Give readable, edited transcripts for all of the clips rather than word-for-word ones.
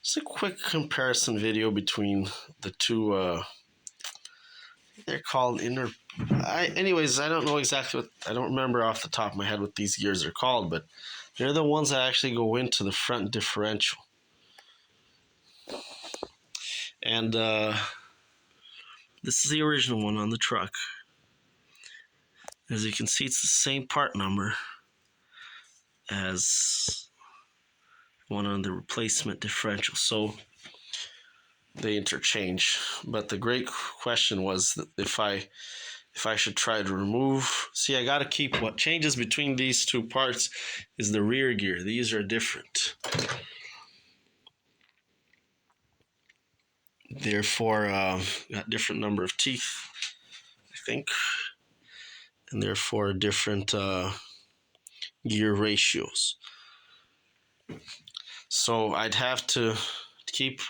Just a quick comparison video between the two. They're called anyways, I don't know exactly what, I don't remember off the top of my head what these gears are called, but they're the ones that actually go into the front differential. And this is the original one on the truck. As you can see, it's the same part number as one on the replacement differential, so they interchange. But the great question was that if I should try to remove, see, I got to keep what changes between these two parts is the rear gear. These are different. Therefore, got different number of teeth, I think, and therefore different gear ratios. So I'd have to keep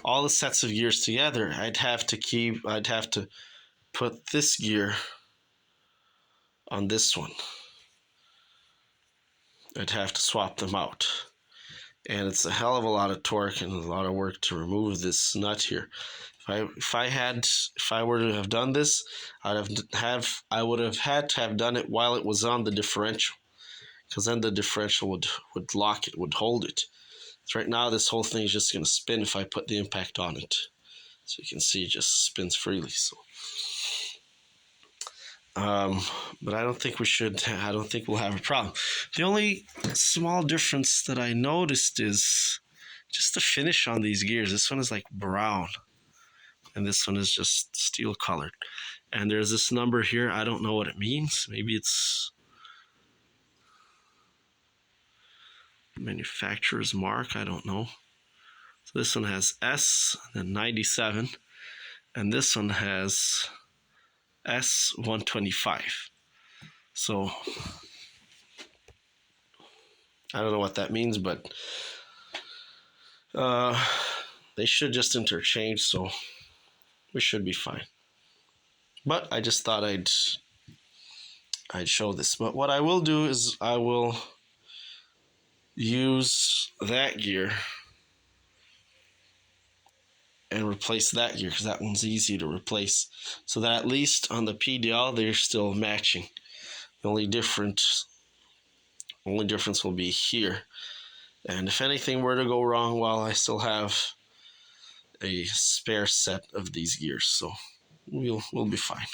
all the sets of gears together. I'd have to put this gear on this one. I'd have to swap them out. And it's a hell of a lot of torque and a lot of work to remove this nut here. If I were to have done this, I would have had to have done it while it was on the differential, because then the differential would lock it, would hold it. So right now this whole thing is just going to spin if I put the impact on it. So you can see it just spins freely. So, but I don't think we'll have a problem. The only small difference that I noticed is just the finish on these gears. This one is like brown, and this one is just steel colored. And there's this number here. I don't know what it means. Maybe it's manufacturer's mark. I don't know. So this one has S, then 97, and this one has S125. So I don't know what that means, but they should just interchange, so we should be fine. But I just thought I'd show this. But what I will do is I will use that gear and replace that gear, because that one's easy to replace, so that at least on the PDL they're still matching. The only difference will be here. And if anything were to go wrong, well, I still have a spare set of these gears, so we'll be fine.